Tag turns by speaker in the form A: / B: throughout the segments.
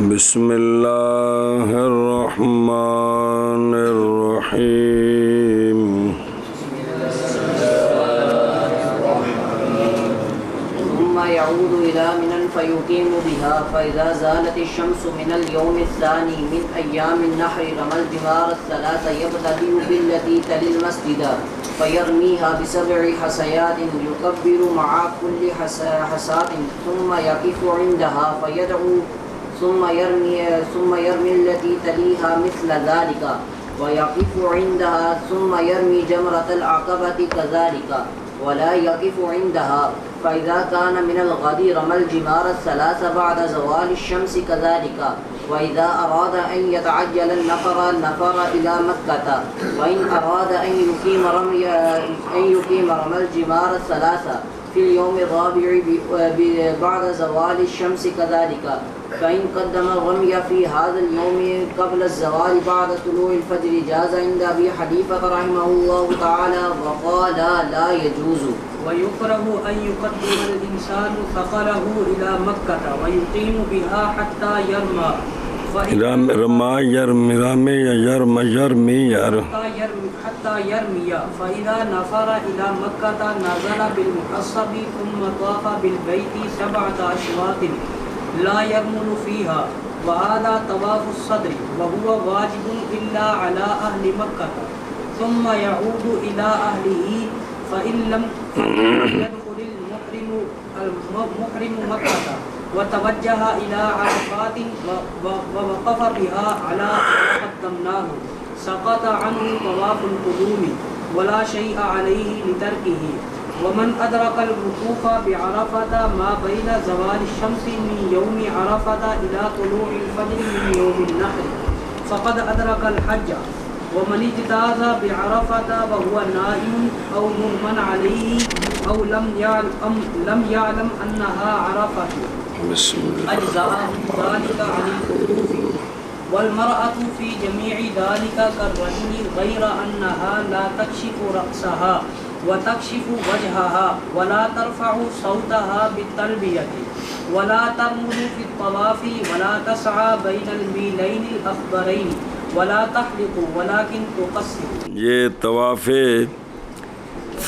A: بسم اللہ الرحمن الرحیم
B: ثم يعود إلى منى فيقيم بها فإذا زالت الشمس من اليوم الثاني من أيام النحر رمى الجمار الثلاث يبتدئ بالتي تلي المسجد فيرميها بسبع حصيات يكبر مع كل حصاة ثم يقف عندها فيدعو ثم يرمي التي تليها مثل ذلك ويقف عندها ثم يرمي جمرة العقبة كذلك ولا يقف عندها فإذا كان من الغد رمى الجمار الثلاث بعد زوال الشمس كذلك وإذا أراد أن يتعجل نفر إلى مكة وإن أراد أن يقيم رمى الجمار الثلاث في اليوم الرابع بعد زوال الشمس كذلك فإن قدم الرمي في هذا اليوم قبل الزوال بعد طلوع الفجر جاز عند أبي حنيفة رحمه الله تعالى وقال لا يجوز.
C: ويكره أن يقدم الإنسان ثقله إلى مكة ويقيم بها حتى يرمى حتى يرمي فإذا نفر إلى مكة نزل بالمحصب ثم طاف بالبيت 7 أشواط لا يرمل فيها وهذا طواف الصدر وهو واجب إلا على أهل مكة ثم يعود إلى أهله فإن لم يدخل المحرم مكة وتوجه إلى عرفات ووقف بها على ما قدمناه سقط عنه طواف القدوم ولا شيء عليه لتركه. ومن أدرك الوقوف بعرفة ما بين زوال الشمس من يوم عرفة إلى طلوع الفجر من يوم النحر فقد أدرك الحج. ومن اجتاز بعرفة وهو نائم أو مغمى عليه أو لم يعلم أنها عرفة أجزاء ذلك عن الوقوف. والمرأة في جميع ذلك كالرجل غير أنها لا تكشف رأسها وتكشف وجهها ولا ترفع صوتها بالتلبية ولا ترمل في الطواف ولا تسعى بين الميلين الأخضرين ولا تحلق ولكن تقصر.
A: یہ طواف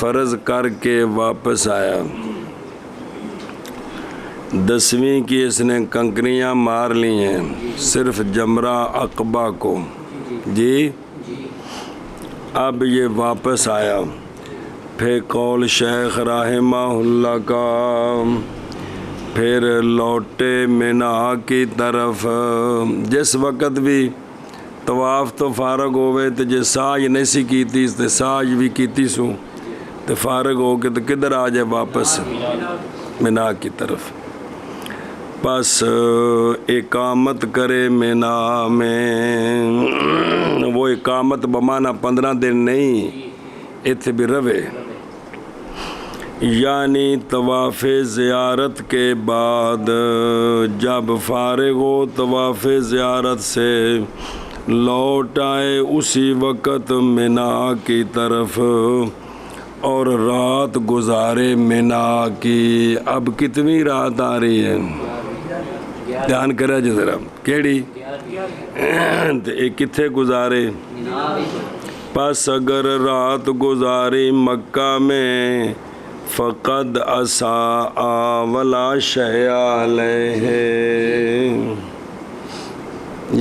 A: فرض کر کے واپس آیا، 10ویں کی اس نے کنکریاں مار لی ہیں صرف جمرہ عقبہ کو جی. اب یہ واپس آیا، پھر قول شیخ رحمہ اللہ کا، پھر لوٹے مینا کی طرف. جس وقت بھی طواف تو فارغ ہوئے تو جے ساج نہیں سی کیتی تو ساج بھی کیتی سو تو فارغ ہو کے تو کدھر آ جائے واپس مینا کی طرف. پس اقامت کرے مینا میں. وہ اقامت بمانا 15 دن نہیں، اتھے بھی روے، یعنی طواف زیارت کے بعد جب فارغ ہو طواف زیارت سے لوٹ آئے اسی وقت مینا کی طرف اور رات گزارے مینا کی. اب کتنی رات آ رہی ہے دھیان کرے جی ذرا، کیڑی کتنے گزارے. پس اگر رات گزاری مکہ میں فقد اساء ولا شیء علیہ.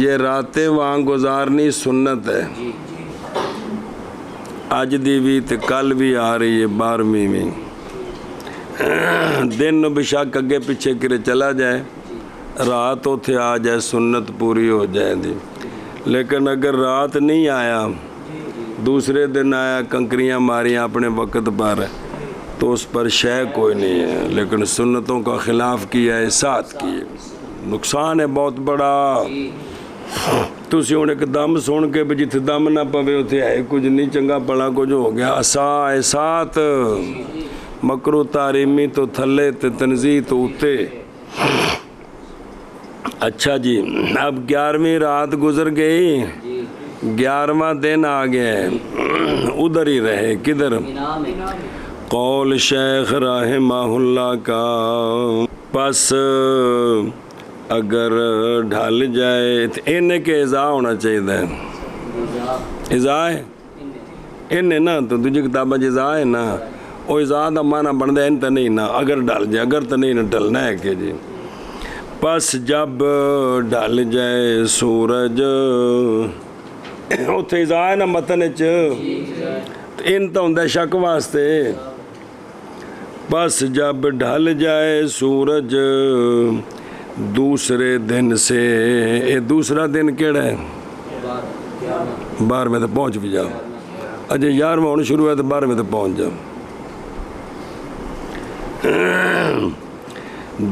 A: یہ راتیں وہاں گزارنی سنت ہے، اج دی بھی تے کل بھی آ رہی ہے 12ویں میں. دن بشک اگے پیچھے کرے چلا جائے، رات اتھے آ جائے سنت پوری ہو جائے دی. لیکن اگر رات نہیں آیا دوسرے دن آیا کنکریاں ماریاں اپنے وقت پر تو اس پر شے کوئی نہیں ہے، لیکن سنتوں کا خلاف کیا ہے، ساتھ کیے، نقصان ہے بہت بڑا. تسی ہوں ایک دم سن کے بھی جتھے دم نہ پوے اتھے ہے کچھ نہیں، چنگا پڑا کچھ ہو گیا. اسا سات مکرو تحریمی تو تھلے تے تنزیہ تو اتے. اچھا جی، اب 11ویں رات گزر گئی، 11واں دن آ گیا، ادھر ہی رہے. کدھر؟ قول شیخ رحمہ اللہ کا. پس اگر ڈھل جائے ان کے ازا ہونا چاہیے ازا ہے ان نا تو دوجی کتابیں ازا ہے نا وہ ازا کا معنی بنتا ان تو نہیں نا اگر ڈھل جائے اگر تو نہیں نا ڈھلنا ہے کہ جی پس جب ڈھل جائے سورج اتنے ازا ہے نا متن ان تو ہوں شک واسطے بس جب ڈھل جائے سورج دوسرے دن سے یہ دوسرا دن کیڑا ہے 12ویں تک پہنچ بھی جاؤ اجے 11واں ہونا شروع ہے تو 12ویں تک پہنچ جاؤ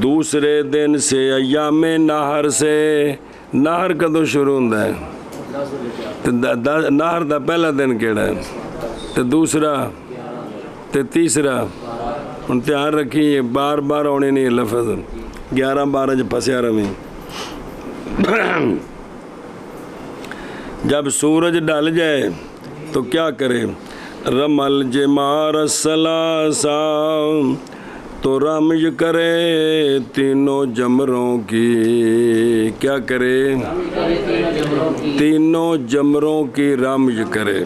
A: دوسرے دن سے ایام نہر سے نہر کدوں شروع ہوتا ہے نہر دا پہلا دن کیڑا ہے تو دوسرا تو تیسرا ہوں دھیان رکھی بار بار آنے نہیں لفظ 11 12 پھسیا رہی جب سورج ڈھل جائے تو کیا کرے رمل جمار الثلاثہ تو رمج کرے تینوں جمروں کی کیا کرے تینوں جمروں کی رمج کرے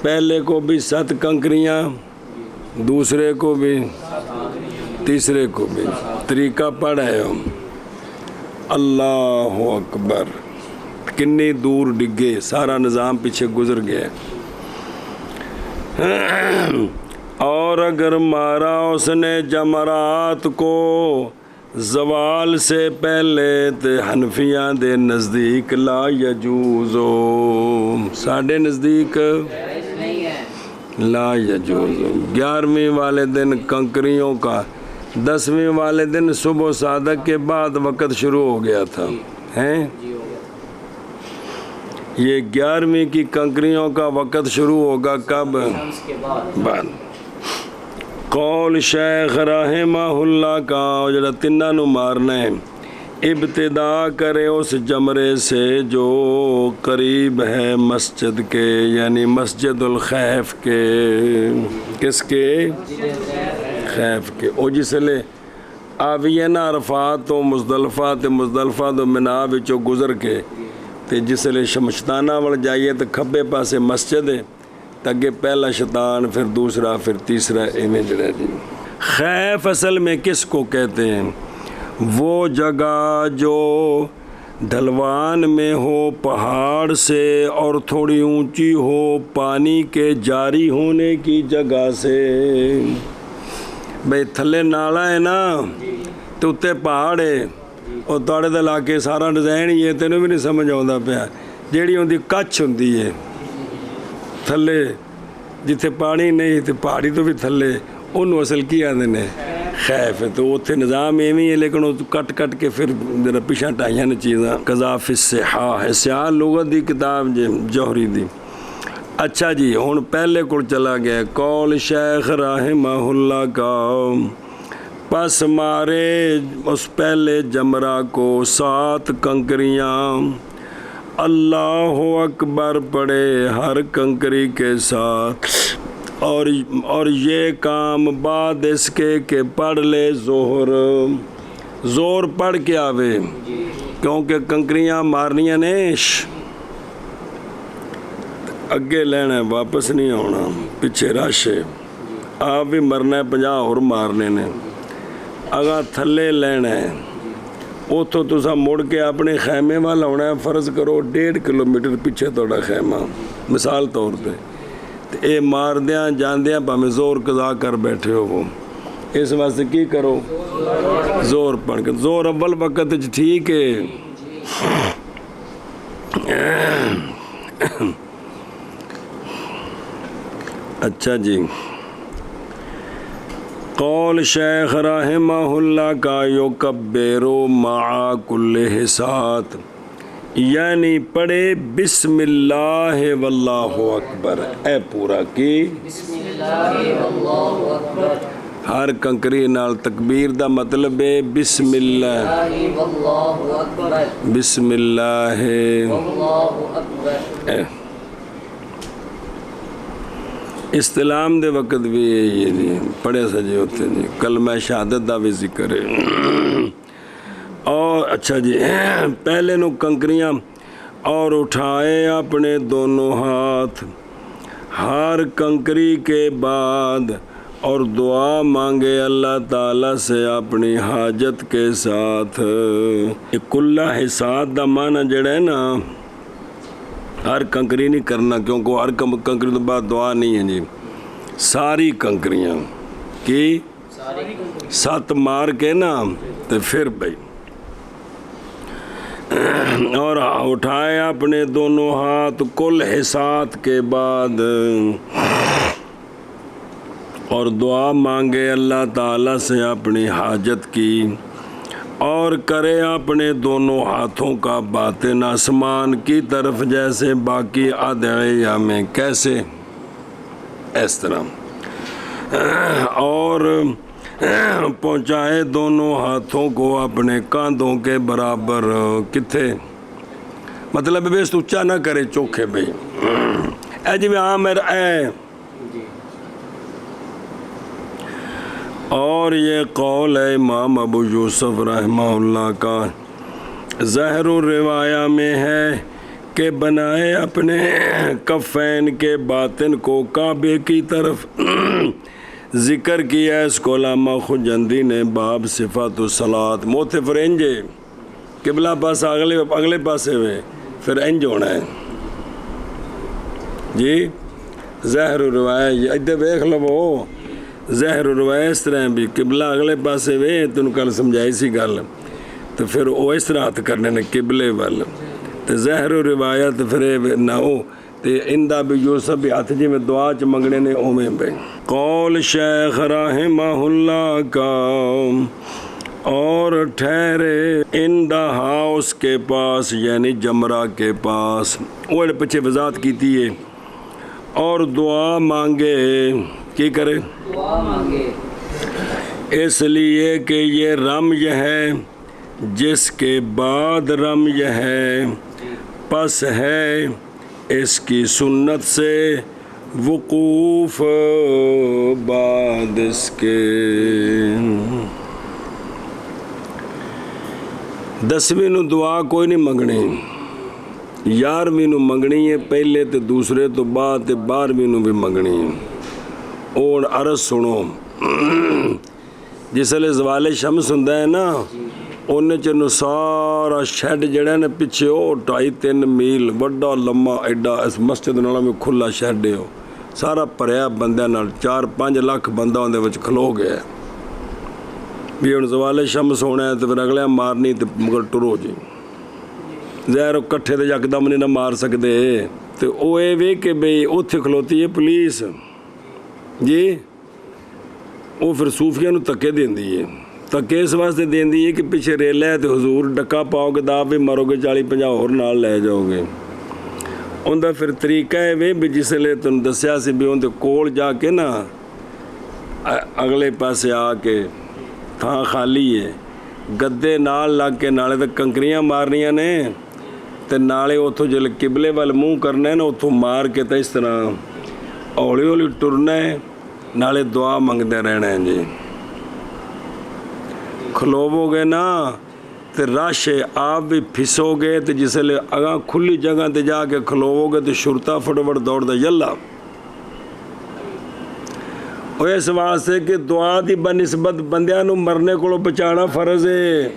A: پہلے کو بھی 7 کنکریاں دوسرے کو بھی تیسرے کو بھی طریقہ پڑھا ہے اللہ اکبر کنی دور ڈگے سارا نظام پیچھے گزر گیا اور اگر مارا اس نے جمرات کو زوال سے پہلے تے حنفیاں دے نزدیک لا یجوزو ساڑھے نزدیک لا یجوزو 11ویں والے دن کنکریوں کا 10ویں والے دن صبح و صادق کے بعد وقت شروع ہو گیا تھا ہیں یہ 11ویں کی کنکریوں کا وقت شروع ہوگا کب بعد قول شیخ رحمہ اللہ کا جڑا تنہ نو مارنا ہے ابتدا کرے اس جمرے سے جو قریب ہے مسجد کے یعنی مسجد الخیف کے کس کے خیف کے او جس لے آویے نا عرفات تو مزدلفہ تو مناء وچوں گزر کے تے جس لے شمشتانہ وڑ جائیے تو کھبے پاسے مسجد ہے تاکہ پہلا شیطان پھر دوسرا پھر تیسرا امیج رہ جی خیف اصل میں کس کو کہتے ہیں وہ جگہ جو ڈھلوان میں ہو پہاڑ سے اور تھوڑی اونچی ہو پانی کے جاری ہونے کی جگہ سے بھئی تھلے نالا ہے نا تو اتے پہاڑ ہے اور تاڑے دے لا کے سارا ڈیزائن ہی ہے تینوں بھی نہیں سمجھ آਉਂدا پیا جیڑی ہوندی کچھ ہوندی ہے تھلے جتھے پانی نہیں تو پہاڑی تو بھی تھلے انہوں اصل کی آدھے نے خیف ہے تو اتنے نظام ایویں ہے لیکن وہ کٹ کٹ کے پھر ذرا پیچھے ہٹائیاں نے چیزاں قذاف السحا ہے سیاح لغت دی کتاب جوہری دی اچھا جی ہوں پہلے کو چلا گیا قول شیخ رحمہ اللہ کا پس مارے اس پہلے جمرہ کو 7 کنکریاں اللہ اکبر پڑھے ہر کنکری کے ساتھ اور یہ کام بعد اس کے کہ پڑھ لے زور پڑھ کے آوے کیونکہ کنکریاں مارنیاں نیش اگے لینا ہے واپس نہیں ہونا پیچھے رش ہے آپ بھی مرنا ہے 50 اور مارنے نے اگا تھلے لینا ہے اتوں تسا مڑ کے اپنے خیمے والا ہونا ہے فرض کرو 1.5 کلومیٹر پیچھے توڑا خیمہ مثال طور پہ اے ماردیاں جاندیاں پہمیں زور قضا کر بیٹھے ہو وہ اس واسطے کی کرو زور پڑھ کے زور اول وقت ٹھیک ہے اچھا جی قول شیخ رحمہ اللہ کا یکبرو مع کل حسات یعنی پڑھے بسم اللہ واللہ اکبر اے پورا کی
B: بسم اللہ واللہ اکبر
A: ہر کنکری نال تکبیر دا مطلب ہے بسم اللہ
B: واللہ اکبر
A: بسم اللہ
B: واللہ اکبر
A: استلام دے وقت بھی یہ جی پڑھے سجے ہوتے جی کلمہ شہادت دا بھی ذکر ہے اور اچھا جی پہلے نو کنکریاں اور اٹھائے اپنے دونوں ہاتھ ہر کنکری کے بعد اور دعا مانگے اللہ تعالیٰ سے اپنی حاجت کے ساتھ. کلہ حساد دا معنی جڑا ہے نا ہر کنکری نہیں کرنا کیونکہ ہر کنکری تو بعد دعا نہیں ہے جی. ساری کنکریاں کی 7 مار کے نا تو پھر بھائی اور اٹھائے اپنے دونوں ہاتھ کل حساد کے بعد اور دعا مانگے اللہ تعالیٰ سے اپنی حاجت کی اور کرے اپنے دونوں ہاتھوں کا باطن آسمان کی طرف جیسے باقی ادعیہ میں. کیسے؟ اس طرح. اور پہنچائے دونوں ہاتھوں کو اپنے کاندھوں کے برابر. کتھے مطلب بیس اونچا نہ کرے چوکھے بھائی اے جی میں عامر اے. اور یہ قول ہے امام ابو یوسف رحمہ اللہ کا. ظاہر الروایہ میں ہے کہ بنائے اپنے کفین کے باطن کو کعبے کی طرف. ذکر کیا اس کو علامہ خجندی نے باب صفات الصلاۃ. موتے پھر انجے قبلہ پاس اگلے پاسے ہوئے پھر انج ہونا ہے جی. ظاہر الروایہ ادھر دیکھ لو ظاہر الروایہ اس طرح بھی قبلہ اگلے پاسے وے تن کل سمجھائی سی گل تو پھر وہ اس طرح ہاتھ کرنے نے قبلے وال. تو ظاہر الروایہ تو پھر نہ ہو تو اندہ بھی یوسف بھی ہاتھ جی میں دعا چ منگنے نے اومیں پہ. قول شیخ رحمہ اللہ کا. اور ٹھہرے ان دا ہاؤس کے پاس یعنی جمرہ کے پاس. وہ پیچھے وضاحت کیتی ہے. اور دعا مانگے کی کرے
B: دعا مانگے
A: اس لیے کہ یہ رمج ہے جس کے بعد رمج ہے پس ہے اس کی سنت سے وقوف بعد اس کے. 10ویں نو دعا کوئی نہیں منگنی 11ویں نو منگنی ہے پہلے تے دوسرے تو بعد تے 12ویں نو بھی منگنی ہے. اور عرض سنو جس لئے زوال شمس ہندہ ہے نا انہیں چنو سارا شیڈ جڑا ہے نا پیچھے ہو 2.5-3 میل بڑا لمبا ایڈا اس مسجد نالا میں کھلا شیڈ ہو سارا پریا بندہ نال 4-5 لاکھ بندہ ہوندے وچ کھلو گیا بھی ان زوال شمس ہونا ہے تو پھر اگلے مارنی تو مگر ٹرو جی ظاہر کٹھے تو یکدم نہیں نہ مار سکتے. تو وہ اے وے کہ بھئی اتھے کھلوتی ہے پولیس جی وہ پھر صوفیہ نو تکے دین دی ہے. تکے اس واسطے دین دی ہے کہ پیچھے ریل ہے تو حضور ڈکا پاؤ گے داپ بھی مرو گے 40-50 اور نال لے جاؤ گے. ان دا پھر طریقہ ہے وے بھی جس لئے تم دسیا سے بھی ان دے کول جا کے نا اگلے پاسے آ کے تھاں خالی ہے گدے نال لگ کے نالے تک کنکریاں مارنیاں نے تے نالے اتھو جل قبلے وال منہ کرنا ہے نا اتھو مار کے تا اس طرح اولی اولی ٹرنا ہے نالے دعا منگتے رہنا ہے جی. کھلوو گے نا تو رش ہے آپ بھی پھسو گے تو جس لئے اگاں کھلی جگہ تے جا کے کھلوو گے تو شرطہ فٹوٹ دوڑ دا یلا. وہ اس واسطے کہ دعا دی بنسبت بندیاں نو مرنے کو بچانا فرض ہے.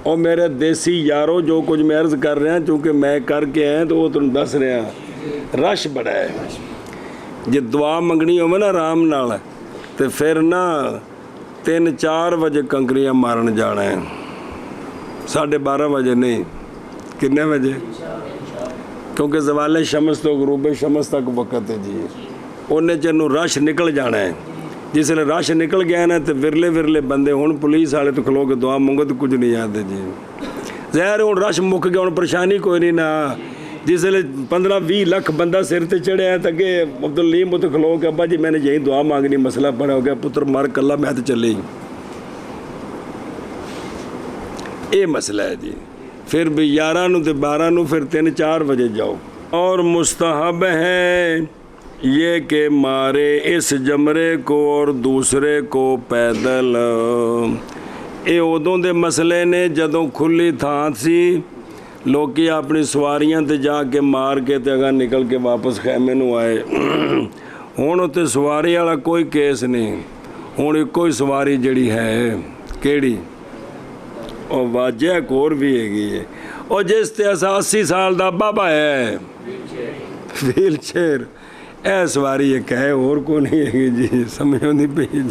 A: اور میرے دیسی یارو جو کچھ میں عرض کر رہے ہیں چونکہ میں کر کے ہیں تو وہ تم دس رہے ہیں رش بڑا ہے. جی دعا منگنی ہو نا رام نال تو پھر نا 3-4 بجے کنکریاں مارن جانا ہے 12:30 بجے نہیں کتنے بجے کیونکہ زوال شمس تو غروب شمس تک وقت ہے جی. انہیں چنو رش نکل جانا ہے جس لئے رش نکل گیا نا تو ورلے بندے ہون پولیس والے تو کھلو کے دعا منگو تو کچھ نہیں آتے جی. ظاہر ہوں رش مک گیا ہوں پریشانی کوئی نہیں نا جس لئے 15-20 لاکھ بندہ سر تے چڑھے ہیں تک کہ عبداللیم تو کھلو کے ابا جی میں نے یہی دعا مانگنی مسئلہ پڑا ہو گیا پتر مار کلہ میں تو چلے یہ مسئلہ ہے جی. پھر بھی 11 نو تے 12 نو پھر 3-4 بجے جاؤ. اور مستحب ہے یہ کہ مارے اس جمرے کو اور دوسرے کو پیدل ਇਹ ਉਦੋਂ ਦੇ ਮਸਲੇ ਨੇ ਜਦੋਂ ਖੁੱਲੀ ਥਾਂ ਸੀ, ਲੋਕੀ ਆਪਣੀ ਸਵਾਰੀਆਂ ਤੇ ਜਾ ਕੇ ਮਾਰ ਕੇ ਤੇ ਅਗਾ ਨਿਕਲ ਕੇ ਵਾਪਸ ਖੈਮੇ ਨੂੰ ਆਏ। ਹੁਣ ਉੱਤੇ ਸਵਾਰੀ ਵਾਲਾ ਕੋਈ ਕੇਸ ਨਹੀਂ, ਹੁਣ ਇੱਕੋ ਹੀ ਸਵਾਰੀ ਜਿਹੜੀ ਹੈ ਕਿਹੜੀ, ਉਹ ਵਾਜਿਆ ਇੱਕ ਹੋਰ ਵੀ ਹੈਗੀ ਹੈ, ਉਹ ਜਿਸ ਤੇ 80 ਸਾਲ ਦਾ ਬਾਬਾ ਹੈ, ਵੀਲ ਚੇਅਰ, ਇਹ ਸਵਾਰੀ ਇੱਕ ਹੈ, ਹੋਰ ਕੋਈ ਨਹੀਂ ਹੈਗੀ ਜੀ, ਸਮਝੋ ਨਹੀਂ ਪਈ ਜੀ।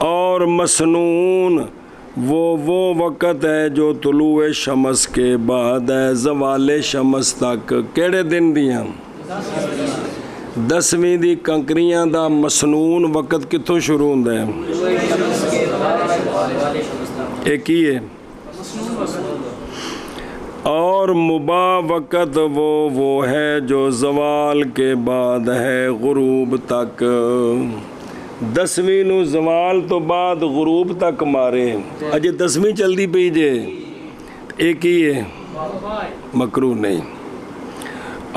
A: اور مسنون وہ وقت ہے جو طلوع شمس کے بعد ہے زوال شمس تک. کیڑے دن دیاں؟ 10ویں دی کنکریاں دا مسنون وقت کتوں شروع ہوندا ہے؟ ایک ہی ہے. اور مباح وقت وہ ہے جو زوال کے بعد ہے غروب تک. 10ویں نو زوال تو بعد غروب تک مارے اجے 10ویں چلدی پئی جے ایک ہی ہے مکروہ نہیں.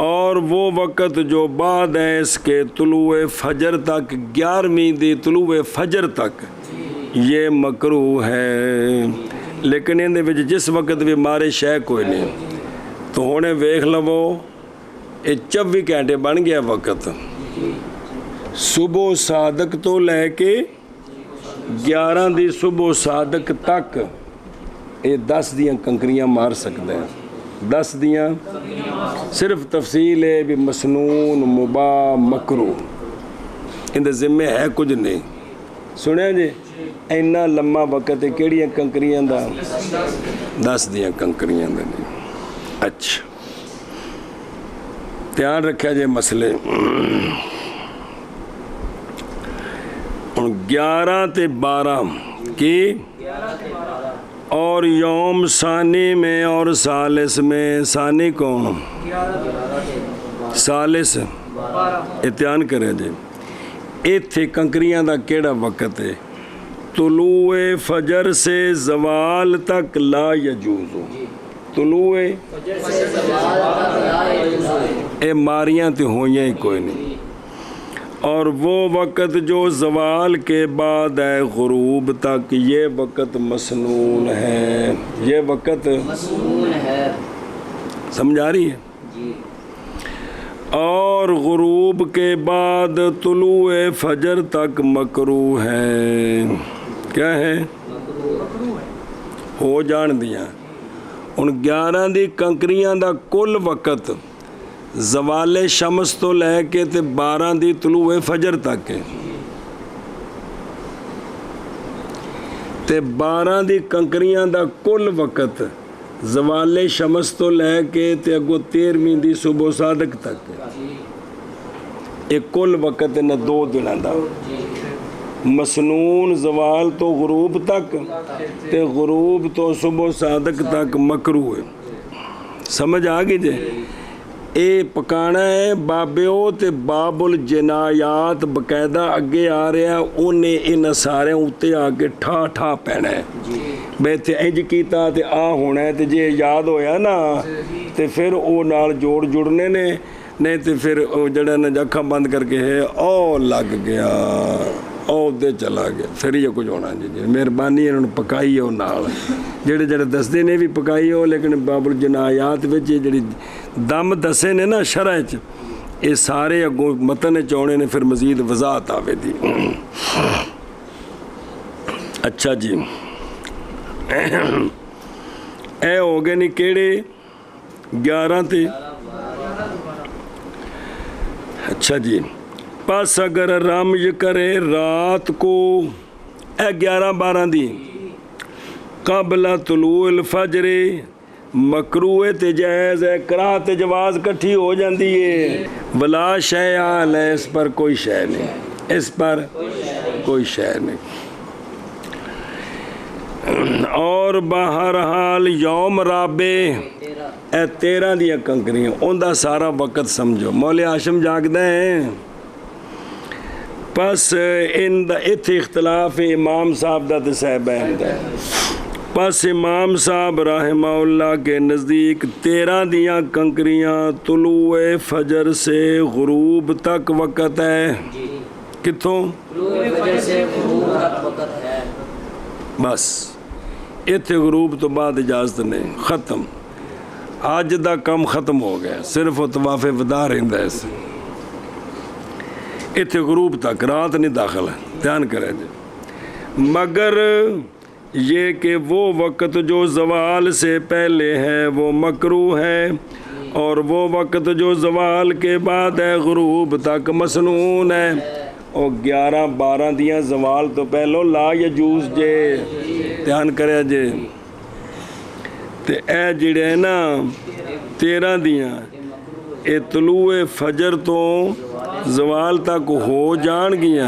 A: اور وہ وقت جو بعد ہے اس کے طلوع فجر تک 11ویں دی طلوع فجر تک یہ مکروہ ہے. لیکن ان دے وچ جس وقت بھی مارے شے کوئی نہیں. تو ہونے ویکھ لو یہ 24 گھنٹے بن گیا وقت. صبح صادق تو لے کے 11 دی صبح صادق تک یہ 10 دیاں کنکریاں مار سکتے ہیں. 10 دیاں صرف تفصیل ہے بھی مسنون مباح مکروہ ان دے ذمے ہے کچھ نہیں. سنیا جی اینا لمبا وقت ہے کیڑیاں کنکریاں دا 10 دیاں کنکریاں دا نہیں. اچھا دھیان رکھا جے مسئلے. 11 تے 12 کی اور یوم ثانی میں اور ثالث میں. ثانی کون؟ ثالث. اتیان کرے جے ایتھے کنکریاں دا کیڑا وقت ہے؟ طلوع فجر سے زوال تک لا یجوز. طلوع اے ماریاں تے ہوئیاں ہی کوئی نہیں. اور وہ وقت جو زوال کے بعد ہے غروب تک یہ وقت مسنون ہے. یہ وقت
B: مسنون ہے.
A: سمجھ آ رہی ہے؟ اور غروب کے بعد طلوع فجر تک مکروہ ہے. کیا ہے؟ ہو جان دیاں. ان 11 دی کنکریاں دا کل وقت زوال شمس تو لے کے تے 12 دی طلوع فجر تک ہے. تے 12 دی کنکریاں دا کل وقت زوال شمس تو لے کے تے اگو 13ویں دی صبح صادق تک ہے. ایک کل وقت نہ 2 دنوں دا. مسنون زوال تو غروب تک تے غروب تو صبح صادق تک مکروہ ہے. سمجھ آ گئی جے؟ اے پکانا ہے بابیو تے باب الجنایات باقاعدہ اگے آ رہا انہیں ان سارے اتے آ کے ٹھا ٹھا پینا ہے بے تے انج کیتا تے آ ہونا ہے تے جے یاد ہویا نا تے پھر او نال جوڑ جڑنے نے نہیں تے پھر او جڑا نا اکھاں بند کر کے ہے او لگ گیا او دے چلا گیا پھر یہ کچھ ہونا جی مہربانی انہوں پکائی ہو نال جڑے جڑے دسدے نے بھی پکائی ہو لیکن باب الجنایات وچ جڑی دم دسے نے نا شرع چ یہ سارے اگوں متن چونے نے پھر مزید وضاحت آوے دی. اچھا جی اے ہو گئے نہیں کیڑے 11 تے. اچھا جی پس اگر رمج کرے رات کو اے 11-12 دی قبل طلوع الفجر مکروہ تے جائز ہے کراہت جواز کٹھی ہو جاندی ہے ولا شیء علیہ اس پر کوئی شے نہیں اس پر کوئی شے نہیں. اور بہرحال یوم رابع اے 13 دیاں کنکریاں ان دا سارا وقت سمجھو مولا ہاشم جاگدے ہیں. پس ان دا اتھے اختلاف امام صاحب دا تے صاحبین دا پس امام صاحب رحمہ اللہ کے نزدیک 13 دیاں کنکریاں طلوع فجر سے غروب تک وقت ہے. کتوں؟
B: طلوع فجر سے غروب تک وقت ہے.
A: بس اتھے غروب تو بعد اجازت نہیں ختم. آج دا کم ختم ہو گیا صرف طواف وداع رہندا ہے اس اتھے غروب تک رات نہیں داخل ہے دھیان کرے جی. مگر یہ کہ وہ وقت جو زوال سے پہلے ہے وہ مکروہ ہے اور وہ وقت جو زوال کے بعد ہے غروب تک مسنون ہے. ਉਹ 11-12 ਦੀਆਂ ਜ਼ਵਾਲ ਤੋਂ ਪਹਿਲੋਂ ਲਾ ਯਜੂਜ਼ ਜੇ, ਧਿਆਨ ਕਰਿਆ ਜੇ। ਤੇ ਇਹ ਜਿਹੜੇ ਹੈ ਨਾ 13 ਦੀਆਂ ਇਹ ਤਲੂਏ ਫਜਰ ਤੋਂ ਜ਼ਵਾਲ ਤੱਕ ਹੋ ਜਾਣਗੀਆਂ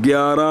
A: 11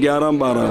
A: 11-12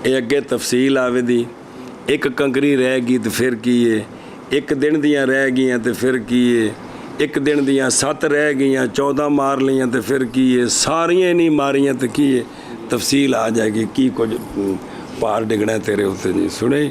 A: ਇਹ ਅੱਗੇ ਤਫਸੀਲ ਆਵੇ ਦੀ, ਇੱਕ ਕੰਕਰੀ ਰਹਿ ਗਈ ਤੇ ਫਿਰ ਕੀ ਹੈ, ਇੱਕ ਦਿਨ ਦੀਆਂ ਰਹਿ ਗਈਆਂ ਤੇ ਫਿਰ ਕੀ ਹੈ, ਇੱਕ ਦਿਨ ਦੀਆਂ 7 ਰਹਿ ਗਈਆਂ 14 ਮਾਰ ਲਈਆਂ ਤੇ ਫਿਰ ਕੀ ਹੈ, ਸਾਰੀਆਂ ਨਹੀਂ ਮਾਰੀਆਂ ਤੇ ਕੀ ਹੈ, ਤਫਸੀਲ ਆ ਜਾਏਗੀ ਕੀ ਕੁਝ ਪਾਰ ਡਿੱਗਣਾ ਤੇਰੇ ਉੱਤੇ ਜੀ। ਸੁਣੇ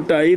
A: 2:30,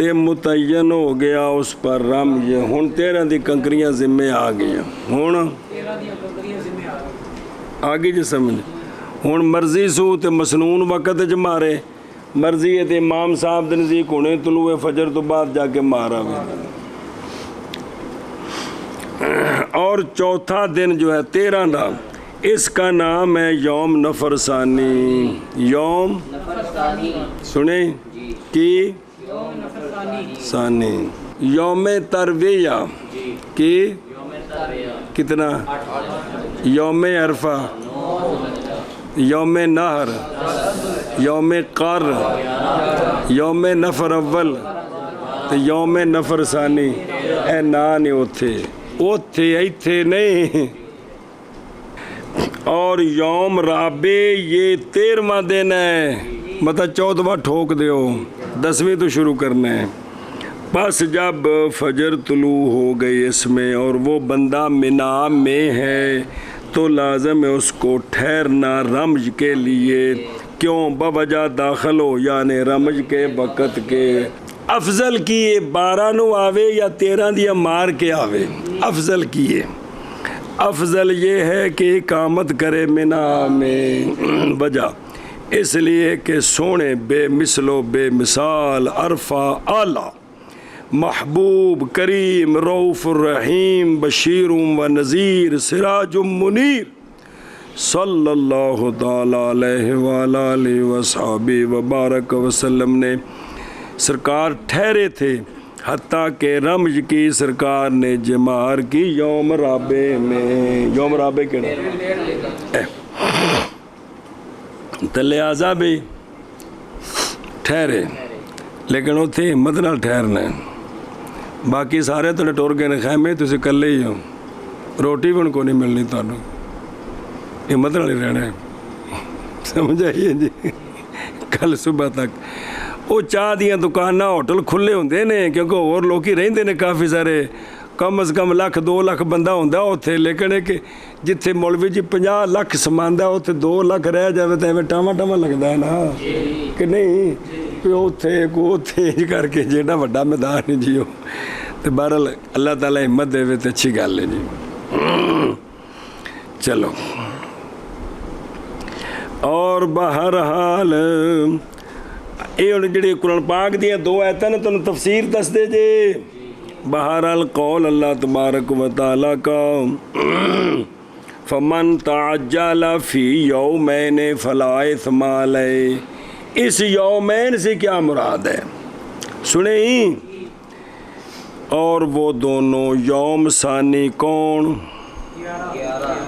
A: تے متعین ہو گیا اس پر رمج ہن 13 دی کنکریاں ذمے آ گئیاں ہن
C: 13 ਦੀਆਂ ਕੰਕਰੀਆਂ ਜ਼ਿੰਮੇ ਆ ਗਈਆਂ
A: آ گئی جی سمجھ ہن مرضی سو تے مسنون وقت چ مارے مرضی ہے تے امام صاحب دے نزدیک ہونے طلوع فجر تو بعد جا کے مارا اور چوتھا دن جو ہے 13 دا اس کا نام ہے یوم نفر ثانی یوم سنیں کی ثانی یوم ترویہ کی کتنا یوم عرفہ یوم نہر یوم قر یوم نفر اول تے یوم نفر ثانی اے نا نہیں اوتھے ایتھے نہیں اور یوم رابع یہ 13واں دن ہے مطلب 14واں ٹھوک دیو 10ویں تو شروع کرنا ہے بس جب فجر طلوع ہو گئی اس میں اور وہ بندہ منا میں ہے تو لازم ہے اس کو ٹھہرنا رمج کے لیے کیوں بوجہ داخل ہو یعنی رمج کے وقت کے افضل کیے 12 نو آوے یا 13 دیا مار کے آوے افضل کیے افضل یہ ہے کہ اقامت کرے منا میں وجہ اس لیے کہ سونے بے مثل و بے مثال عرفہ اعلیٰ محبوب کریم رؤوف الرحیم بشیر و نذیر سراج منیر صلی اللہ تعالیٰ علیہ وآلہ وصحبہ وبارک وسلم نے سرکار ٹھہرے تھے حتیٰ کہ رمج کی سرکار نے جمار کی یوم رابع میں یوم رابع کے تو لہٰذا بھی ٹھہرے لیکن وہ تھے ہمت نال ٹھہرنا باقی سارے تو ٹور گئے نے خیمے تسی کلے ہی ہو روٹی بھی ان کو نہیں ملنی تانوں ہمت نال ہی رہنا ہے سمجھ آئیے جی کل صبح تک وہ چاہ دیاں دکاناں ہوٹل کھلے ہوندے نے کیونکہ اور لوگ ہی رہندے نے کافی سارے کم از کم 1 2 لاکھ بندہ ہوندا اوتھے لیکن کہ جتھے مولوی جی 50 لاکھ سماندا اوتھے 2 لاکھ رہ جاوے تے ایویں ٹاواں ٹاواں لگدا ہے نا کہ نہیں کہ اوتھے کر کے جیڑا وڈا میدان ہے جی تے بہرحال اللہ تعالیٰ ہمت دے تے اچھی گل ہے جی چلو اور بہرحال یہ ہوں جی قرآن پاک دیا 2 آیتاں نے تمہیں تفسیر دس دے جے بہرحال قول اللہ تبارک و تعالیٰ کا فمن تعجل فی یومین فلا اثم علیہ اس یومین سے کیا مراد ہے سنیں اور وہ دونوں یوم ثانی کون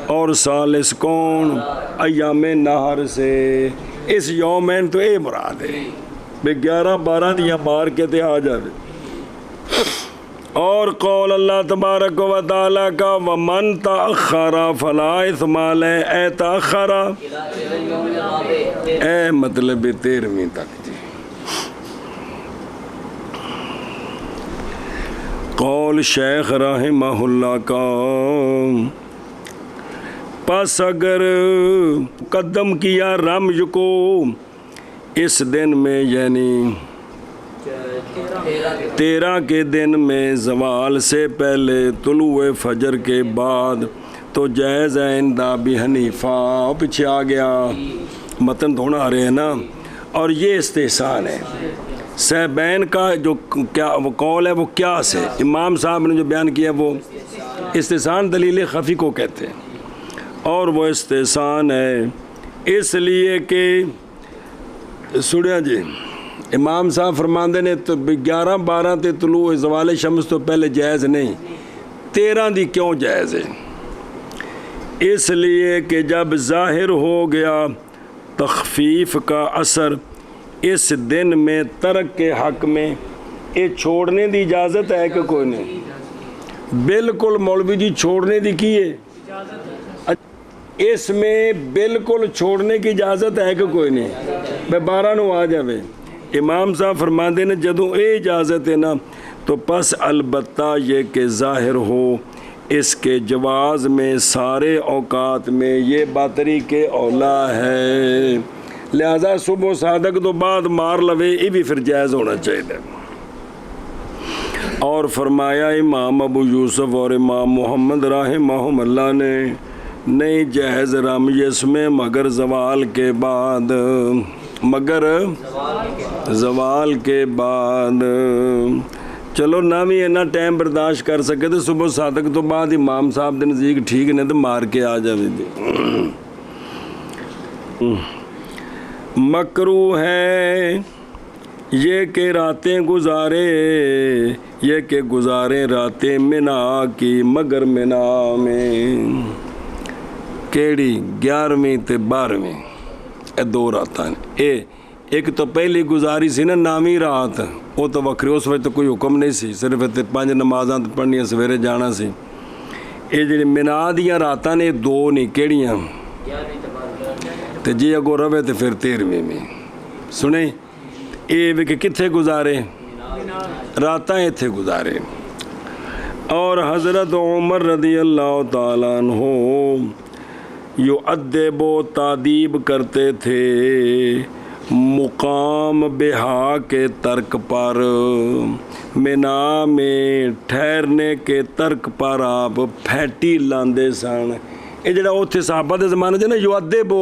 A: اور ثالث کون ایام نہر سے اس یومین تو اے مراد ہے بے 11 12 دیا مار کے تے آ جائے اور قول اللہ تبارک و تعالیٰ کا ومن تأخر فلا اثم علیہ اے تأخر اے مطلب 13ویں تک جی قول شیخ رحمہ اللہ کا پس اگر قدم کیا رمج کو اس دن میں یعنی 13 کے دن میں زوال سے پہلے طلوع فجر کے بعد تو جائز ہے عند ابی حنیفہ پیچھے آ گیا متن دھونا آ رہے ہیں نا اور یہ استحسان ہے صحیحین کا جو کیا وہ قول ہے وہ قیاس ہے امام صاحب نے جو بیان کیا وہ استحسان دلیل خفی کو کہتے ہیں اور وہ استحسان ہے اس لیے کہ سنیا جی امام صاحب فرماندے نے تو 11 12 تے طلوع زوال شمس تو پہلے جائز نہیں 13 دی کیوں جائز ہے اس لیے کہ جب ظاہر ہو گیا تخفیف کا اثر اس دن میں ترک کے حق میں یہ چھوڑنے دی اجازت ہے کہ کوئی نہیں بالکل مولوی جی چھوڑنے دی کی ہے اس میں بالکل چھوڑنے کی اجازت ہے کہ کوئی نہیں میں 12 نو آ جاوے امام صاحب فرماندے نے جدوں اے اجازت ہے نا تو پس البتہ یہ کہ ظاہر ہو اس کے جواز میں سارے اوقات میں یہ باتری کے اولا ہے لہذا صبح و صادق تو بعد مار لوے یہ بھی پھر جائز ہونا چاہیے اور فرمایا امام ابو یوسف اور امام محمد رحمہم اللہ نے نہیں جہیز رمیس میں مگر زوال کے بعد، مگر زوال کے بعد۔ چلو نہ بھی اینا ٹائم برداشت کر سکے تو صبح صادق تو بعد امام صاحب دے نزدیک ٹھیک نہیں تو مار کے آ جائے دی۔ مکروہ ہے یہ کہ راتیں گزارے، یہ کہ گزارے راتیں منا کی مگر منا میں، کیڑی 11ویں تے 12ویں اے 2 راتاں اے، ایک تو پہلی گزاری سی نا 9ویں رات، وہ تو وکری، اس وقت تو کوئی حکم نہیں سی، صرف 5 نمازاں پڑھنیاں سویرے جانا سی۔ یہ جڑی منا دیاں راتاں نے 2 نہیں کیڑیاں تے جی اگو روے تے پھر 13ویں میں سنیں اے بھی کہ کتھے گزارے، راتاں ایتھے گزارے۔ اور حضرت عمر رضی اللہ تعالیٰ عنہ یعدب و تعدیب کرتے تھے مقام بہا کے ترک پر، منا میں ٹھہرنے کے ترک پر آپ پھیٹی لاندے سن۔ یہ جڑا اوتھے صحابہ دے زمانے چ نا یعدب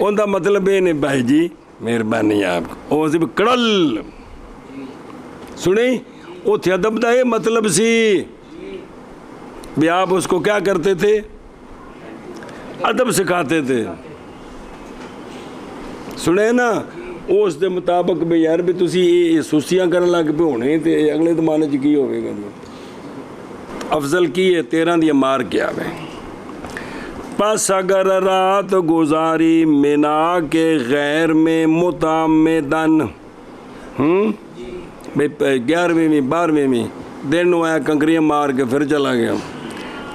A: ان دا مطلب یہ نہیں بھائی جی مہربانی آپ کو، سی کڑل سنیں اوتھے ادب دا یہ مطلب سی بھی آپ اس کو کیا کرتے تھے، ادب سکھاتے تھے۔ سنے نا اس دے مطابق بھی یار بھی تسی یہ سوسیاں کرنے لگ پہ ہونے تے اگلے زمانے چ کی ہوئے گا، افضل کی ہے 13 دیا مار کے آوے۔ پس اگر رات گزاری منا کے غیر میں متعمدن، 11ویں میں 12ویں میں دن آیا کنکریاں مار کے پھر چلا گیا،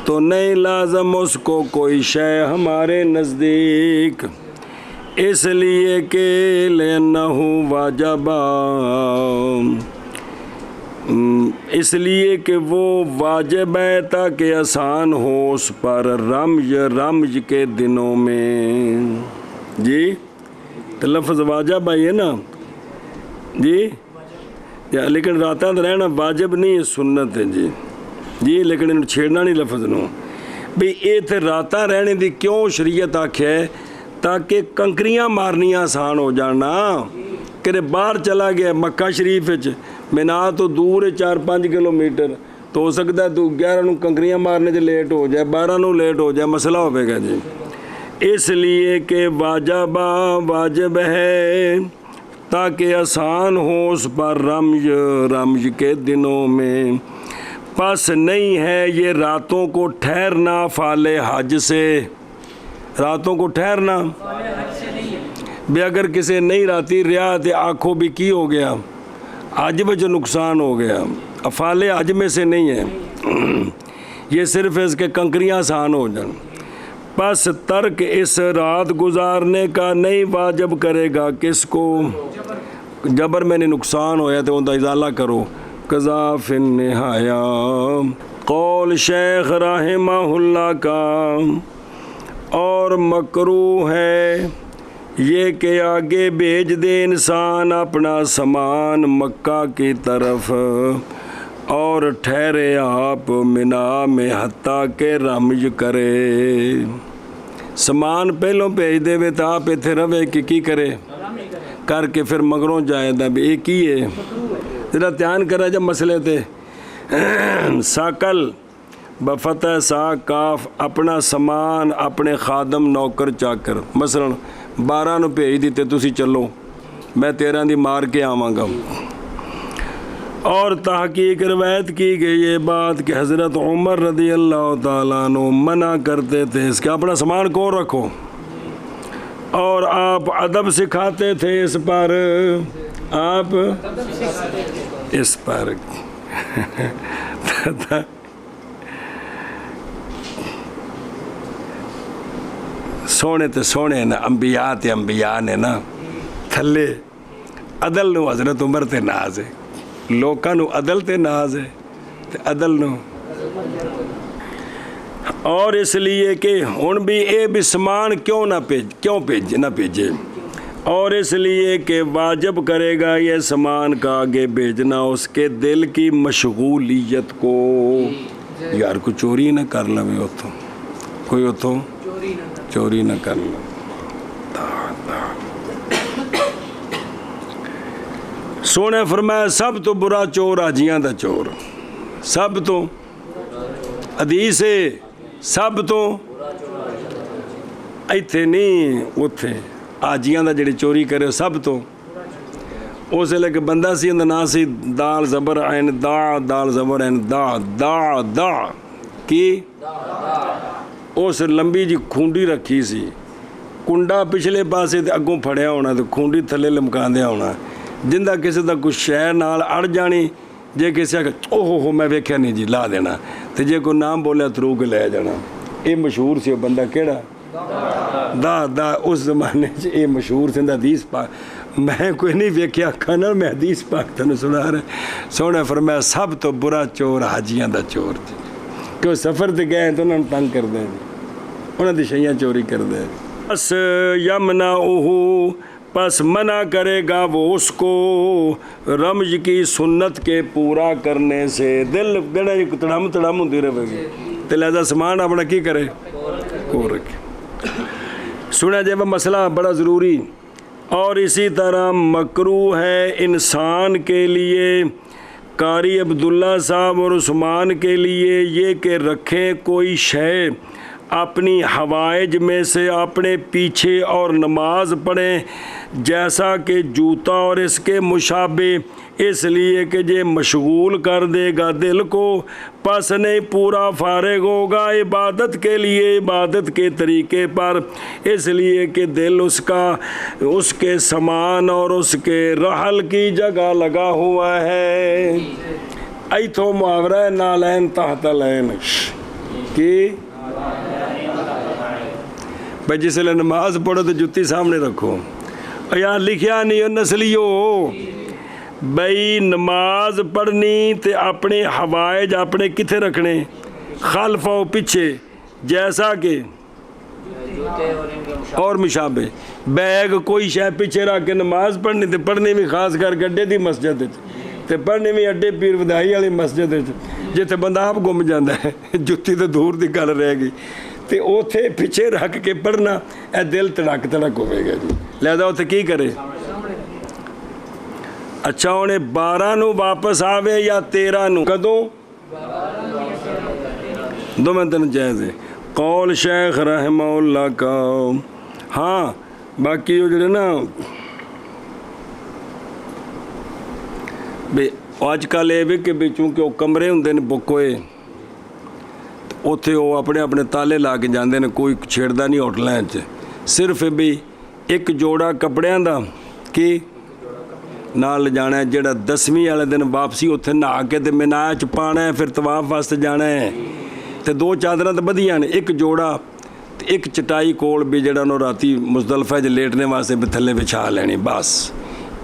A: تو نہیں لازم اس کو کوئی شے ہمارے نزدیک، اس لیے کہ لِأَنَّهُ واجبا، اس لیے کہ وہ واجب ہے تاکہ آسان ہو اس پر رمج کے دنوں میں۔ جی تو لفظ واجب ہے نا جی، لیکن راتاں رہنا واجب نہیں ہے، سنت ہے جی جی، لیکن انہوں چھیڑنا نہیں لفظ نو بھی یہ تھے راتاں رہنے دی کیوں شریعت آکھیا ہے، تاکہ کنکریاں مارنیاں آسان ہو جانا۔ کہ باہر چلا گیا مکہ شریف منا تو دور ہے 4-5 کلومیٹر، تو ہو سکتا ہے تو 11 نو کنکریاں مارنے سے لیٹ ہو جائے، 12 نو لیٹ ہو جائے، مسئلہ ہوئے گا جی۔ اس لیے کہ واجب ہے تاکہ آسان ہو اس پر رمج کے دنوں میں۔ پس نہیں ہے یہ راتوں کو ٹھہرنا فعل حج سے، راتوں کو ٹھہرنا بھی اگر کسی نہیں راتی ریاض آنکھوں بھی کی ہو گیا، حج میں جو نقصان ہو گیا، افعال حج میں سے نہیں ہے، یہ صرف اس کے کنکریاں آسان ہو جائیں۔ پس ترک اس رات گزارنے کا نہیں واجب کرے گا کس کو، جبر میں نے نقصان ہویا تو ان کا ازالہ کرو۔ قضا فی النہایا قول شیخ رحمہ اللہ کا، اور مکروہ ہے یہ کہ آگے بھیج دے انسان اپنا سامان مکہ کی طرف، اور ٹھہرے آپ منا میں حتیٰ کہ رمج کرے۔ سامان پہلوں بھیج دے وے تو آپ اتھے روے کہ کی کرے کر کے پھر مگروں جائے دا بھی ایک ہی ہے۔ ذرا دھیان کرا جب مسئلے تھے ساکل بفتح سا کاف، اپنا سامان اپنے خادم نوکر چاکر، مثلا 12 نو بھیج دیتے تسی چلو میں 13 دی مار کے آواں گا۔ اور تحقیق روایت کی گئی یہ بات کہ حضرت عمر رضی اللہ تعالیٰ عنہ منع کرتے تھے اس کے اپنا سامان کو رکھو، اور آپ ادب سکھاتے تھے اس پر، آپ اس پر سونے تے سونے نا انبیاء تے انبیاء نے نا تھلے عدل نو حضرت عمر تے ناز ہے، لوکاں نو عدل تے ناز ہے تے عدل نو، اور اس لیے کہ ہن بھی اے بھی سامان کیوں نہ بھیجے، اور اس لیے کہ واجب کرے گا یہ سامان کا آگے بھیجنا اس کے دل کی مشغولیت کو. یار کوئی چوری نہ کر لو اتوں, کوئی اتوں چوری نہ کر لو. سونے فرمایا سب تو برا چور حاجیاں دا چور, سب تو حدیث ہے سب تو ایتھے نہیں اوتھے حاجیاں دا جڑی چوری کرے سب تو. اس ویلے کہ بندہ سی اندر نا سی دال زبر عین دا, دال زبر عین دا, دا دا کی اس لمبی جی کھونڈی رکھی سی, کنڈا پچھلے پاسے تے اگوں پھڑیا ہونا تے کھونڈی تھلے لمکاندیا ہونا, جندہ کسی دا کچھ شہر نال اڑ جانی, جے کسی آگے اوہ میں ویکھیا نہیں جی لا دینا, تے جے کوئی نام بولیا ترو کے لے جانا. یہ مشہور سی بندہ کیڑا دا دا اس زمانے یہ مشہور سے حدیث پاک. میں کوئی نہیں ویکھیا کھانا, میں حدیث پاک تنوں سنا رہا. سونے فرمایا سب تو برا چور حاجیاں دا چور جی, کہ وہ سفر تے گئے تو انہوں نے تنگ کر دیں جی, انہوں دی شیاں چوری کر دیں. بس یمنعہ پس منع کرے گا وہ اس کو رمج کی سنت کے پورا کرنے سے. دل گڑا جی تڑام تڑام ہوتی رہے گی تو لہذا سامان اپنا کی کرے کو رکھے. سنا جائے وہ مسئلہ بڑا ضروری. اور اسی طرح مکروہ ہے انسان کے لیے, قاری عبداللہ صاحب اور عثمان کے لیے یہ کہ رکھیں کوئی شے اپنی حوائج میں سے اپنے پیچھے اور نماز پڑھیں, جیسا کہ جوتا اور اس کے مشابہ, اس لیے کہ یہ مشغول کر دے گا دل کو, پس نہیں پورا فارغ ہوگا عبادت کے لیے عبادت کے طریقے پر, اس لیے کہ دل اس کا اس کے سامان اور اس کے رحل کی جگہ لگا ہوا ہے. ایتھو محاورہ ہے نالین تحت لین کی بھائی جس لئے نماز پڑھو تو جتی سامنے رکھو. یہاں لکھیا نہیں ہو نسلیو بھائی نماز پڑھنی تے اپنے حوائج اپنے کتھے رکھنے خلف و پیچھے, جیسا کہ اور مشابہ. بیگ کوئی شے پیچھے رکھ کے نماز پڑھنی تے پڑھنی بھی خاص کر کے اڈے دی مسجد تے پڑھنی بھی اڈے پیر ودائی والی مسجد جتھے بندہ آپ گم جاندہ ہے, جتی تو دور دی گل رہ گئی تے اوتھے پیچھے رکھ کے پڑھنا اے دل تڑک تڑک ہوئے گا جی. لہذا اوتھے کی کرے. اچھا انہیں 12 نو واپس آوے یا 13 نو کدوں دو میں تن جائز ہے. قول شیخ رحمہ اللہ کا. ہاں باقی وہ جڑے نا بے آج کل یہ کہ بھی چونکہ وہ کمرے ہوندے نے بک ہوئے اتنے وہ اپنے اپنے تالے لا کے جاندے نے, کوئی چھیڑدا نہیں ہوٹلاں وچ. صرف بھی ایک جوڑا کپڑیاں دا کی نال جانا ہے, جڑا 10ویں والے دن واپسی اتنے نہا کے تے مینا چ پانا ہے, پھر طواف واسطے جانا ہے. تے 2 چادراں تے بدیاں نے, ایک جوڑا تے ایک چٹائی کول بھی جڑا نو راتی مزدلفہ چ لیٹنے واسطے بھی تھلے بچھا لینی. بس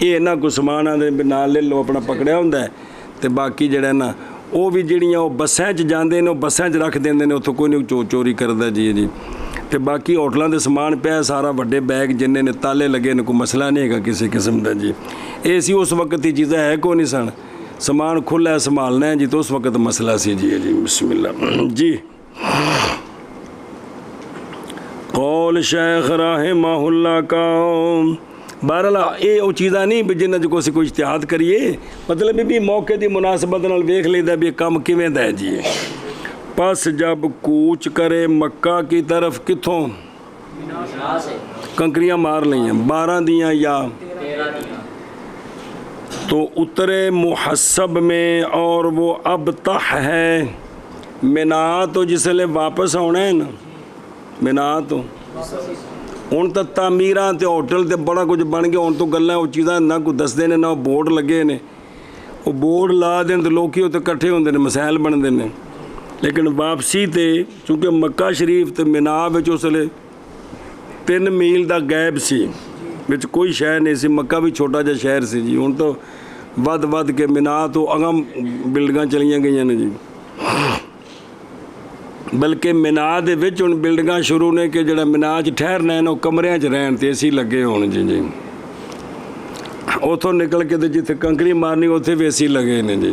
A: یہ نہ کوئی سامان آدھے نال لے لو اپنا پکڑیا ہوندا ہے. تے باقی جڑا نا وہ بھی جڑیاں وہ بسیں چ جاندے نے, وہ بسیں چ رکھ دیندے نے, اتوں کوئی نہیں چوری کردا جی جی. تے باقی ہوٹلاں دے سامان پیا سارا وڈے بیگ جننے نے تالے لگے نے, کوئی مسئلہ نہیں ہے کسی قسم دا جی. اے سی اس وقت ہی چیزیں ہے کو نہیں سن, سامان کھلا ہے سنبھالنا ہے جی, تو اس وقت مسئلہ سی جی جی. بسم اللہ جی. قول شیخ رحمہ اللہ کا. بہرحال یہ وہ چیزاں نہیں بھی جنہیں کوئی اشتہاد کریے, مطلب بھی موقع دی مناسبت نال ویکھ لیندہ بھی کام کیویں دا ہے جی. پس جب کوچ کرے مکہ کی طرف کتھوں کنکریاں مار لیں 12 دیاں یا تو اترے محسب میں, اور وہ ابتح ہے منا تو جس لئے واپس ہونا ہے نا منا تو ہوں تو تعمیراں تے ہوٹل تے بڑا کچھ بن گیا. ہوں تو گلاں وہ چیزاں نہ کوئی دستے نے, نہ وہ بورڈ لگے نے. وہ بورڈ لا دیں تو لوگ اتنے کٹھے ہوندے نے, مسائل بنتے ہیں. لیکن واپسی تے چونکہ مکہ شریف تے مینا وچ اس لئے 3 میل دا گیپ سی, وچ کوئی شہر نہیں سی. مکہ بھی چھوٹا جا شہر سی جی. ہوں تو ود کے مینا تو اگم بلڈنگاں چلیاں گئیاں نے جی. بلکہ مینا دے وچ ہن بلڈنگاں شروع نے کہ جڑا مینا چ ٹھہرنا ہے نا کمریاں چ رہن تے اسی لگے ہون جی جی. ਉੱਥੋਂ ਨਿਕਲ ਕੇ ਤੇ ਜਿੱਥੇ ਕੰਕਰੀ ਮਾਰਨੀ ਉੱਥੇ ਵੀ ਏਸੀ ਲਗੇ ਨੇ ਜੀ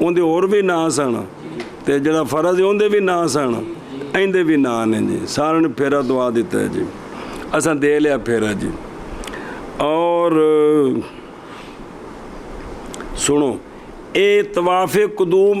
A: ਉਹਦੇ ਹੋਰ ਵੀ ਨਾਂ ਸਨ ਤੇ ਜਿਹੜਾ ਫਰਜ਼ ਉਹਦੇ ਵੀ ਨਾਂ ਸਨ, ਇਹਦੇ ਵੀ ਨਾਂ ਨੇ ਜੀ। ਸਾਰਿਆਂ ਨੂੰ ਫੇਰਾ ਦਵਾ ਦਿੱਤਾ ਜੀ, ਅਸਾਂ ਦੇ ਲਿਆ ਫੇਰਾ ਜੀ। ਔਰ ਸੁਣੋ, ਇਹ ਤਵਾਫੇ ਕਦੂਮ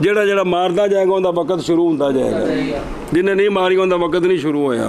A: ਜਿਹੜਾ ਜਿਹੜਾ ਮਾਰਦਾ ਜਾਏਗਾ ਉਹਦਾ ਵਕਤ ਸ਼ੁਰੂ ਹੁੰਦਾ ਜਾਏਗਾ, ਜਿਹਨੇ ਨਹੀਂ ਮਾਰੀ ਉਹਦਾ ਵਕਤ ਨਹੀਂ ਸ਼ੁਰੂ ਹੋਇਆ।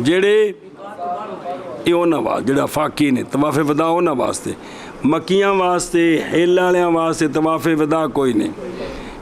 A: ਜਿਹੜੇ ਇਹ ਉਹਨਾਂ ਵਾਸਤੇ ਜਿਹੜਾ ਫਾਕੀ ਨੇ ਤਵਾਫੇ ਵਦਾ ਉਹਨਾਂ ਵਾਸਤੇ। ਮੱਕੀਆਂ ਵਾਸਤੇ, ਹਿੱਲ ਵਾਲਿਆਂ ਵਾਸਤੇ ਤਵਾਫੇ ਵਦਾ ਕੋਈ ਨਹੀਂ,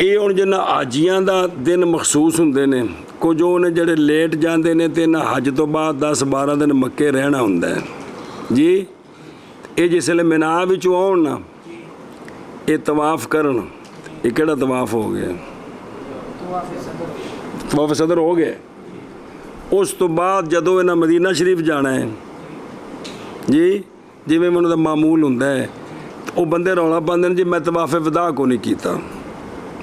A: ਇਹ ਹੁਣ ਜਿੰਨਾ ਹਾਜੀਆਂ ਦਾ ਦਿਨ ਮਖਸੂਸ ਹੁੰਦੇ ਨੇ, ਕੁਝ ਉਹ ਨੇ ਜਿਹੜੇ ਲੇਟ ਜਾਂਦੇ ਨੇ ਤੇ ਇਹਨਾਂ ਹਜ ਤੋਂ ਬਾਅਦ 10-12 ਦਿਨ ਮੱਕੇ ਰਹਿਣਾ ਹੁੰਦਾ ਹੈ ਜੀ। ਇਹ ਜਿਸ ਵੇਲੇ ਮਿਨਾ ਵਿੱਚੋਂ ਆਉਣ ਨਾ, ਇਹ ਤਵਾਫ ਕਰਨ, ਇਹ ਕਿਹੜਾ ਤਵਾਫ ਹੋ ਗਿਆ? ਤਵਾਫ ਸਦਰ ਹੋ ਗਿਆ। ਉਸ ਤੋਂ ਬਾਅਦ ਜਦੋਂ ਇਹਨਾਂ ਮਦੀਨਾ ਸ਼ਰੀਫ ਜਾਣਾ ਹੈ ਜੀ, ਜਿਵੇਂ ਮੈਨੂੰ ਦਾ ਮਾਮੂਲ ਹੁੰਦਾ ਹੈ, ਉਹ ਬੰਦੇ ਰੌਲਾ ਪਾਉਂਦੇ ਨੇ ਜੀ ਮੈਂ ਤਵਾਫੇ ਵਦਾ ਕੋ ਨਹੀਂ ਕੀਤਾ।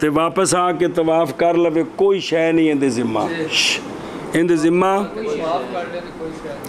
A: ਤੇ ਵਾਪਸ ਆ ਕੇ ਤਵਾਫ ਕਰ ਲਵੇ, ਕੋਈ ਸ਼ੈ ਨਹੀਂ ਇਹਦੇ ਜ਼ਿੰਮਾ, ਇਹਦੇ ਜ਼ਿੰਮਾ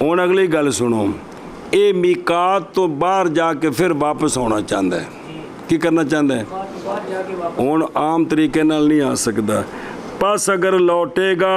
A: ਹੁਣ ਅਗਲੀ ਗੱਲ ਸੁਣੋ, ਇਹ ਮੀਕਾਤ ਤੋਂ ਬਾਹਰ ਜਾ ਕੇ ਫਿਰ ਵਾਪਸ ਆਉਣਾ ਚਾਹੁੰਦਾ ਹੈ, ਕੀ ਕਰਨਾ ਚਾਹੁੰਦਾ ਹੈ? ਹੁਣ ਆਮ ਤਰੀਕੇ ਨਾਲ ਨਹੀਂ ਆ ਸਕਦਾ। ਬਸ ਅਗਰ ਲੌਟੇਗਾ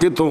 A: ਕਿੱਥੋਂ?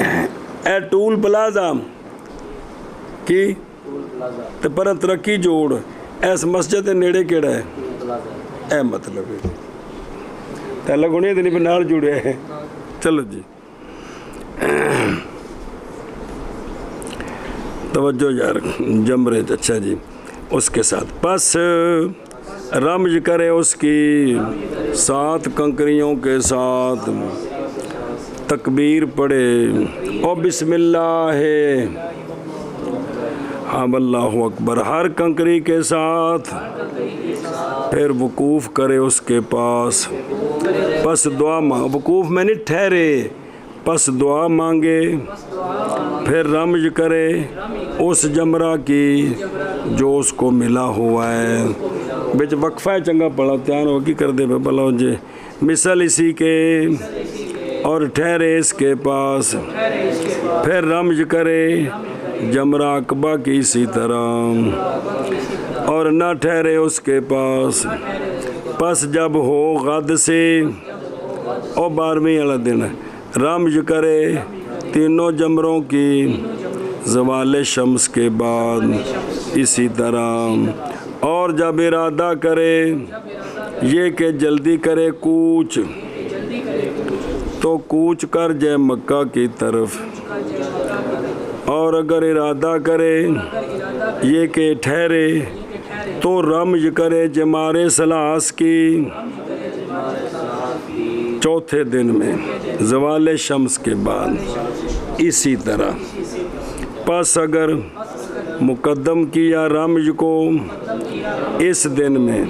A: اے ٹول پلازا کی تے پر ترقی جوڑ اس مسجد دے نیڑے کیڑا ہے اے مطلب ہے تیلا گھوڑی دنی پہ نال جڑے ہیں چلو جی توجہ یار جمرے اچھا جی اس کے ساتھ پس رمج کرے اس کی 7 کنکریوں کے ساتھ تکبیر پڑھے او بسم اللہ ہے ہاں اللہ اکبر ہر کنکری کے ساتھ پھر وقوف کرے اس کے پاس پس دعا مانگ وقوف میں نہیں ٹھہرے پس دعا مانگے پھر رمج کرے اس جمرہ کی جو اس کو ملا ہوا ہے بچ وقفہ چنگا پڑھا تیان ہوگی کر دے بھلا جے مثل اسی کے اور ٹھہرے اس کے پاس پھر رمج کرے جمرہ عقبہ کی اسی طرح اور نہ ٹھہرے اس کے پاس پس جب ہو غد سے اور 12ویں والا دن رمج کرے تینوں جمروں کی زوال شمس کے بعد اسی طرح اور جب ارادہ کرے یہ کہ جلدی کرے کوچ تو کوچ کر جائے مکہ کی طرف اور اگر ارادہ کرے یہ کہ ٹھہرے تو رمج کرے جمار سلاس کی چوتھے دن میں زوال شمس کے بعد اسی طرح پس اگر مقدم کیا رمج کو اس دن میں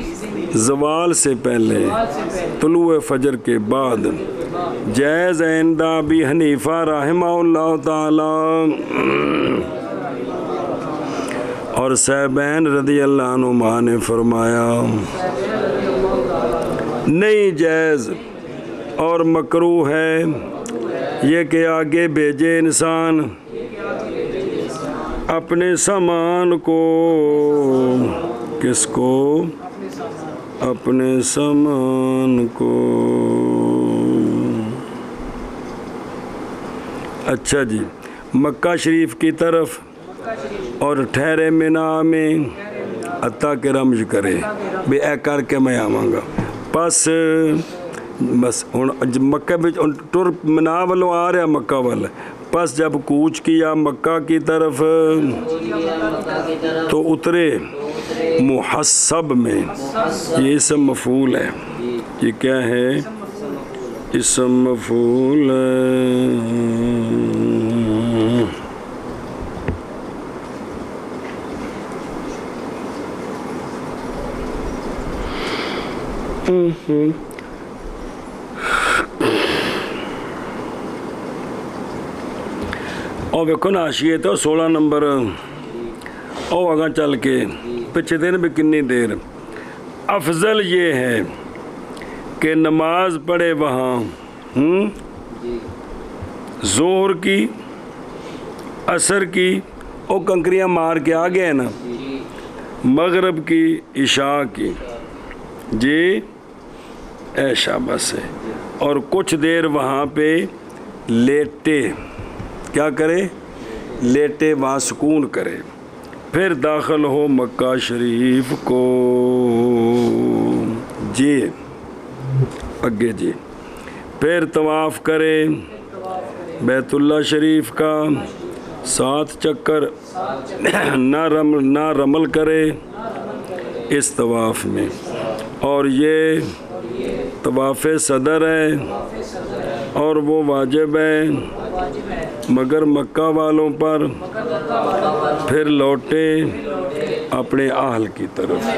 A: زوال سے پہلے طلوع فجر کے بعد جائز عند ابی حنیفہ رحمہ اللہ تعالی اور صاحبین رضی اللہ عنہما نے فرمایا نہیں جائز اور مکروہ ہے یہ کہ آگے بھیجے انسان اپنے سامان کو کس کو اپنے سامان کو اچھا جی مکہ شریف کی طرف اور ٹھہرے منا میں عطا کے رمج کرے بھی اے کر کے میں آواں گا پس بس مکہ ٹر منا والوں آ رہا مکہ والا پس جب کوچ کیا مکہ کی طرف تو اترے محسب میں یہ اسم مفعول ہے یہ کیا ہے اسم مفعول اور ویکھو نا حاشیے تو 16 نمبر او آگاں چل کے پچھے دن بھی کنی دیر افضل یہ ہے کہ نماز پڑھے وہاں ظہر کی عصر کی او کنکریاں مار کے آ گئے نا مغرب کی عشاء کی جی اے شاباش ہے اور کچھ دیر وہاں پہ لیٹے کیا کرے لیٹے وہاں سکون کرے پھر داخل ہو مکہ شریف کو جی اگے جی پھر طواف کرے بیت اللہ شریف کا 7 چکر نہ رمل کرے اس طواف میں اور یہ طواف صدر ہے اور وہ واجب ہے مگر مکہ والوں پر پھر لوٹے اپنے اہل کی طرف